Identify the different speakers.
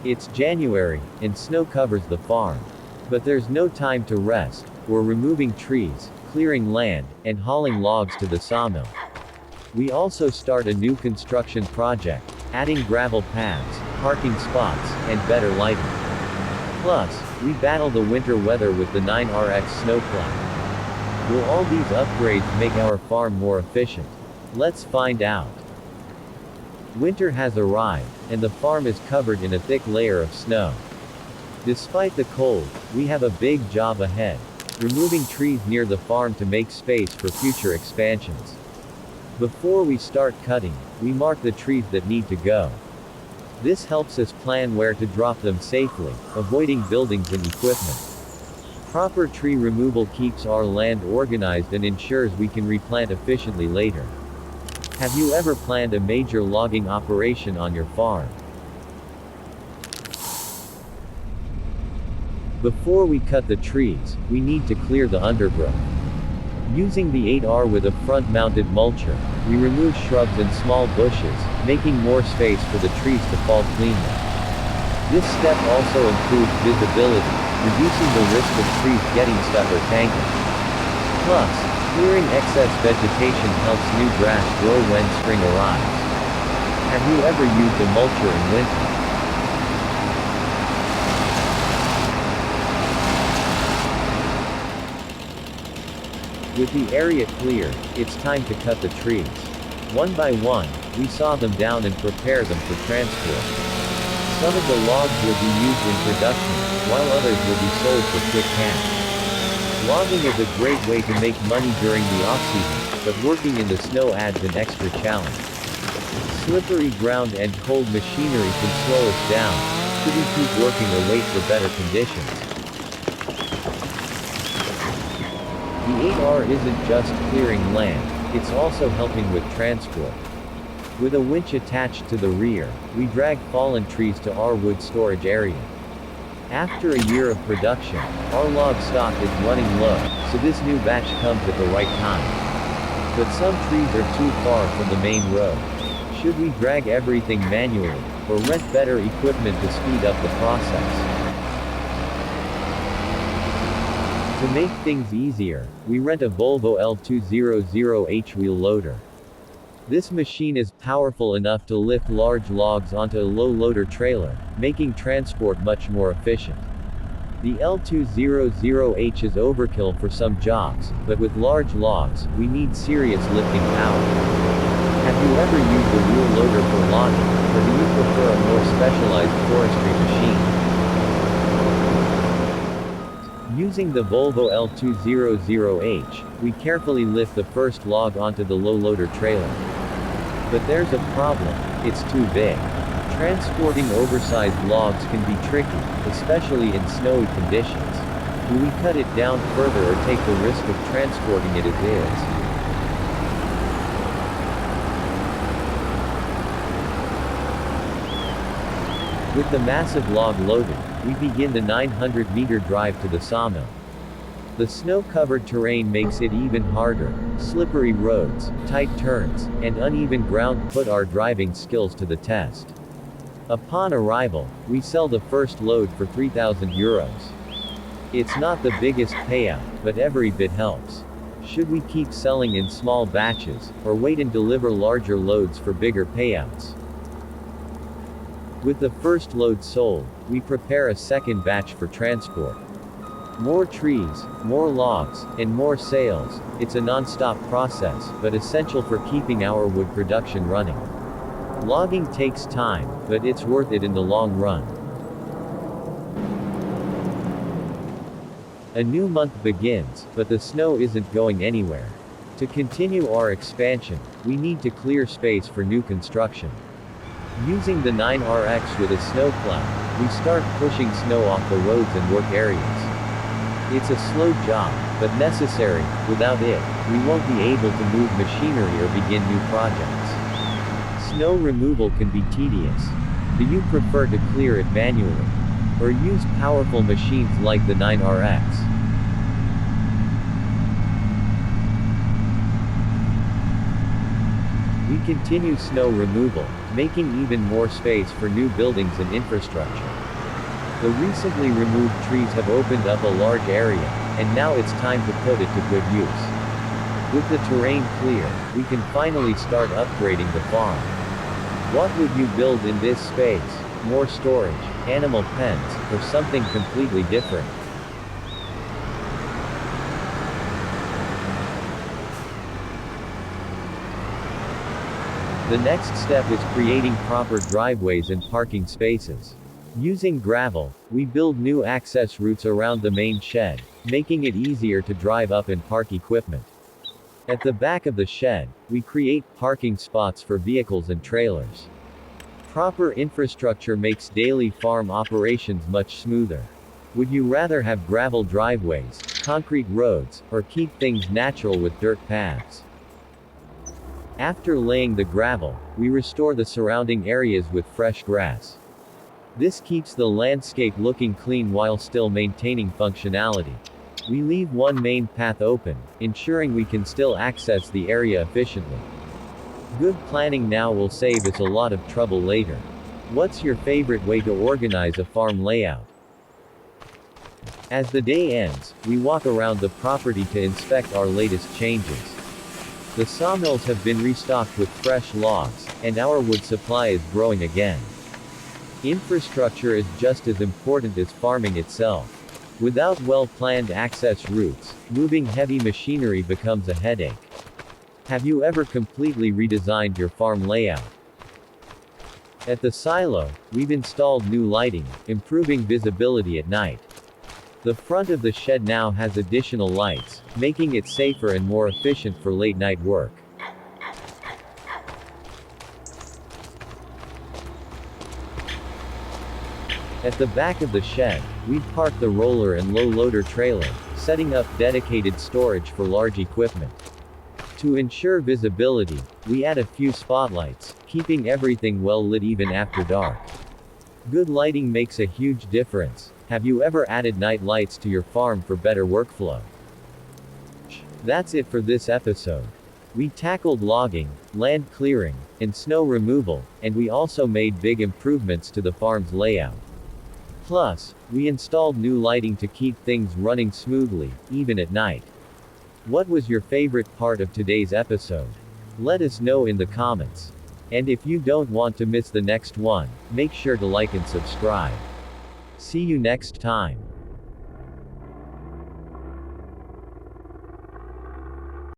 Speaker 1: It's January, and snow covers the farm. But there's no time to rest. We're removing trees, clearing land, and hauling logs to the sawmill. We also start a new construction project, adding gravel paths, parking spots, and better lighting. Plus, we battle the winter weather with the 9RX snowplow. Will all these upgrades make our farm more efficient? Let's find out. Winter has arrived, and the farm is covered in a thick layer of snow. Despite the cold, we have a big job ahead, removing trees near the farm to make space for future expansions. Before we start cutting, we mark the trees that need to go. This helps us plan where to drop them safely, avoiding buildings and equipment. Proper tree removal keeps our land organized and ensures we can replant efficiently later. Have you ever planned a major logging operation on your farm? Before we cut the trees, we need to clear the undergrowth. Using the 8R with a front-mounted mulcher, we remove shrubs and small bushes, making more space for the trees to fall cleanly. This step also improves visibility, reducing the risk of trees getting stuck or tangled. Plus, clearing excess vegetation helps new grass grow when spring arrives. Have you ever used a mulcher in winter? With the area clear, it's time to cut the trees. One by one, we saw them down and prepare them for transport. Some of the logs will be used in production, while others will be sold for quick cash. Logging is a great way to make money during the off-season, but working in the snow adds an extra challenge. Slippery ground and cold machinery can slow us down. Should we keep working or wait for better conditions? The 8R isn't just clearing land, it's also helping with transport. With a winch attached to the rear, we drag fallen trees to our wood storage area. After a year of production, our log stock is running low, so this new batch comes at the right time. But some trees are too far from the main road. Should we drag everything manually, or rent better equipment to speed up the process? To make things easier, we rent a Volvo L200H wheel loader. This machine is powerful enough to lift large logs onto a low loader trailer, making transport much more efficient. The L200H is overkill for some jobs, but with large logs, we need serious lifting power. Have you ever used a wheel loader for logging, or do you prefer a more specialized forestry machine? Using the Volvo L200H, we carefully lift the first log onto the low loader trailer. But there's a problem, it's too big. Transporting oversized logs can be tricky, especially in snowy conditions. Do we cut it down further or take the risk of transporting it as is? With the massive log loaded, we begin the 900-meter drive to the sawmill. The snow-covered terrain makes it even harder. Slippery roads, tight turns, and uneven ground put our driving skills to the test. Upon arrival, we sell the first load for €3,000. It's not the biggest payout, but every bit helps. Should we keep selling in small batches, or wait and deliver larger loads for bigger payouts? With the first load sold, we prepare a second batch for transport. More trees, more logs, and more sales. It's a non-stop process, but essential for keeping our wood production running. Logging takes time, but it's worth it in the long run. A new month begins, but the snow isn't going anywhere. To continue our expansion, we need to clear space for new construction. Using the 9RX with a snowplow, we start pushing snow off the roads and work areas. It's a slow job, but necessary. Without it, we won't be able to move machinery or begin new projects. Snow removal can be tedious. Do you prefer to clear it manually, or use powerful machines like the 9RX? We continue snow removal, making even more space for new buildings and infrastructure. The recently removed trees have opened up a large area, and now it's time to put it to good use. With the terrain clear, we can finally start upgrading the farm. What would you build in this space? More storage, animal pens, or something completely different? The next step is creating proper driveways and parking spaces. Using gravel, we build new access routes around the main shed, making it easier to drive up and park equipment. At the back of the shed, we create parking spots for vehicles and trailers. Proper infrastructure makes daily farm operations much smoother. Would you rather have gravel driveways, concrete roads, or keep things natural with dirt paths? After laying the gravel, we restore the surrounding areas with fresh grass. This keeps the landscape looking clean while still maintaining functionality. We leave one main path open, ensuring we can still access the area efficiently. Good planning now will save us a lot of trouble later. What's your favorite way to organize a farm layout? As the day ends, we walk around the property to inspect our latest changes. The sawmills have been restocked with fresh logs, and our wood supply is growing again. Infrastructure is just as important as farming itself. Without well-planned access routes, moving heavy machinery becomes a headache. Have you ever completely redesigned your farm layout? At the silo, we've installed new lighting, improving visibility at night. The front of the shed now has additional lights, making it safer and more efficient for late-night work. At the back of the shed, we've parked the roller and low-loader trailer, setting up dedicated storage for large equipment. To ensure visibility, we add a few spotlights, keeping everything well lit even after dark. Good lighting makes a huge difference. Have you ever added night lights to your farm for better workflow? That's it for this episode. We tackled logging, land clearing, and snow removal, and we also made big improvements to the farm's layout. Plus, we installed new lighting to keep things running smoothly, even at night. What was your favorite part of today's episode? Let us know in the comments. And if you don't want to miss the next one, make sure to like and subscribe. See you next time.